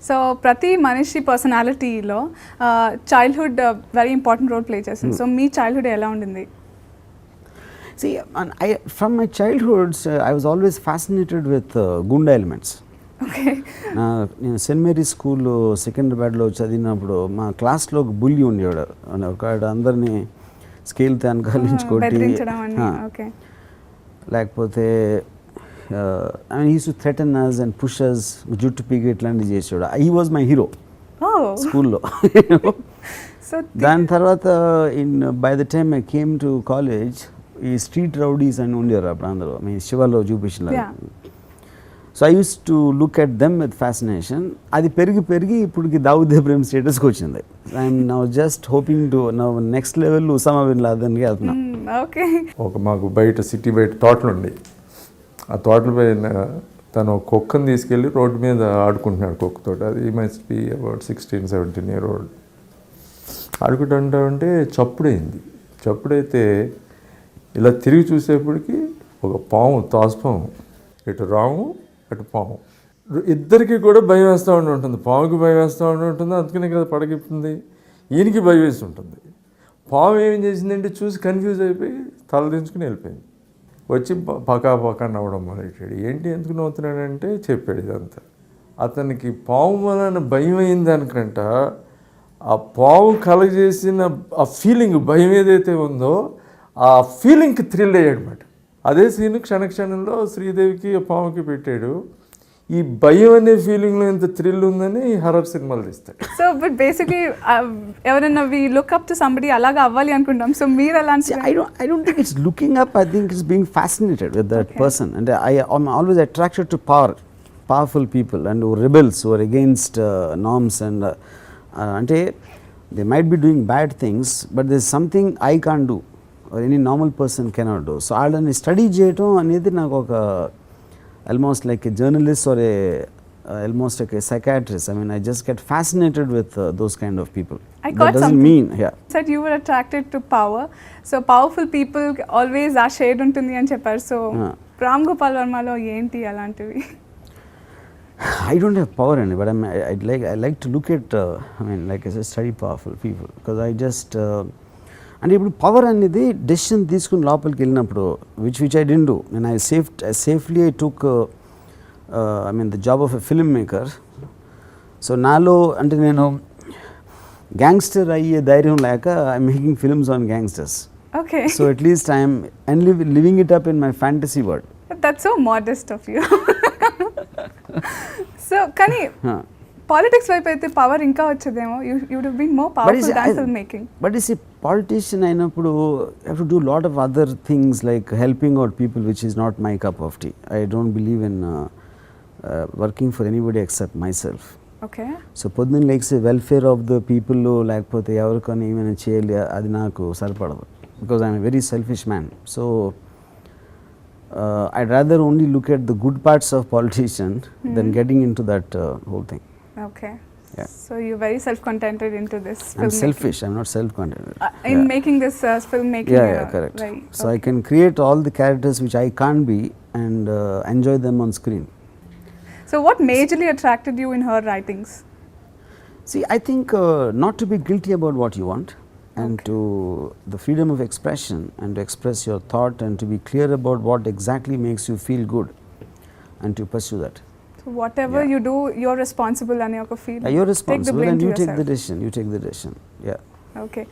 So ప్రతి మనిషి పర్సనాలిటీలో childhood very important role play చేస్తుంది. సో మీ చైల్డ్హుడ్ ఎలా ఉండింది? See, from my childhood, I was always fascinated with Gunda elements. Okay. నేను సెయింట్ మేరీ స్కూల్ సికింద్రాబాద్లో చదివినప్పుడు మా క్లాస్లో ఒక బుల్లి ఉండేవాడు. ఒక అందరినీ స్కేల్తో వెనకాల నుంచి కొట్టి, లేకపోతే use to threaten us and push us, జుట్టు పీకి ఇట్లాంటివి చేసేవాడు. హీ వాజ్ మై హీరో స్కూల్లో. దాని తర్వాత by the time I came to college, ఈ స్ట్రీట్ రౌడీస్ అని ఉండేవారు అప్పుడు అందరూ, మీ శివాలో చూపించిన. So I use to look at them with fascination. అది పెరిగి ఇప్పటికి దావుద్ ఇబ్రహీం స్టేటస్కి వచ్చింది. I'm now just hoping to now next level Osama bin లాదెన్కి వెళ్తున్నాం. ఒక మాకు బయట సిటీ బయట తోటలు ఉండి, ఆ తోటల పైన తను ఒక కుక్కను తీసుకెళ్ళి రోడ్డు మీద ఆడుకుంటున్నాడు కుక్కతో. అది must be about 16-17 year old. ఆడుకుంటుంటే చప్పుడైంది. చప్పుడైతే ఇలా తిరిగి చూసేప్పటికి ఒక పాము, తాసుపాము, ఇటు రాము అటు పాము, ఇద్దరికి కూడా భయం వేస్తూ ఉంటుంది. పాముకి భయం వేస్తూ ఉంటుంది, అందుకనే కదా పడగిస్తుంది. ఈయనకి భయం వేసి ఉంటుంది. పాము ఏం చేసిందంటే చూసి కన్ఫ్యూజ్ అయిపోయి తల దించుకుని వెళ్ళిపోయింది. వచ్చి పకా నవ్వడం మొదలెట్టాడు. ఏంటి ఎందుకు నవ్వుతున్నాడంటే చెప్పాడు ఇదంతా. అతనికి పాము వలన భయం అయింది అనుకంట, ఆ పాము కలగజేసిన ఆ ఫీలింగ్, భయం ఏదైతే ఉందో ఆ ఫీలింగ్కి థ్రిల్ అయ్యాడు అనమాట. అదే సీన్ క్షణంలో శ్రీదేవికి పాముకి పెట్టాడు. ఈ భయం అనే ఫీలింగ్లో ఎంత థ్రిల్ ఉందని హర్రర్ సినిమాలు తీస్తాడు. సో బట్ బేసిక్లీ ఎవరైనా we look up to somebody అలాగా అవ్వాలి అనుకుంటాం. సో మీరు అలా I don't think it's looking up. I think it's being fascinated with that person. And I'm always attracted to powerful people and who rebels, who are against norms. And ante they might be doing bad things, but there's something I can't do or any normal person cannot do. So వాళ్ళని study చేయటం అనేది నాకు ఒక almost like a journalist or almost like a psychiatrist. I mean, I just get fascinated with those kind of people. I got that doesn't something. mean, yeah. Said you were attracted to power. So powerful people always ఆ shade ఉంటుంది అని చెప్పారు. So Ram Gopal వర్మలో ఏంటి అలాంటివి? I don't have power in it, but I like to look at I mean, like I said, study powerful people, because I just అంటే ఇప్పుడు power అనేది decision తీసుకుని లోపలికి వెళ్ళినప్పుడు విచ్ ఐ డెంట్ డూ. నేను safely I took I mean the job of a film maker. So నాలో అంటే నేను గ్యాంగ్స్టర్ అయ్యే ధైర్యం లేక I'm making films on gangsters. Okay. So at least I'm living it up in my fantasy world. That's so modest of you. So కానీ politics వైపు అయితే power ఇంకా వచ్చేదేమో. You would have been more powerful than film making. But is politician అయినప్పుడు you have to do lot of other things like helping out people, which is not my cup of tea. I don't believe in working for anybody except myself. Okay. So పొద్దున్న లేక్సే welfare of the people, లేకపోతే ఎవరికైనా ఏమైనా చేయాలి, అది నాకు సరిపడదు. Because I'm a very selfish man. So I'd rather only look at the good parts of politician than getting into that whole thing. Okay. Yeah. So you're very self-contented into this film. I'm selfish. I'm not self-contented. In making this filmmaking. Yeah, correct. Right. So I can create all the characters which I can't be and enjoy them on screen. So what majorly attracted you in her writings? See, I think not to be guilty about what you want, and to the freedom of expression, and to express your thought, and to be clear about what exactly makes you feel good, and to pursue that. So whatever you do, you're responsible and you're feel. You're responsible, and you take yourself. the decision. You take the decision. Yeah. Okay.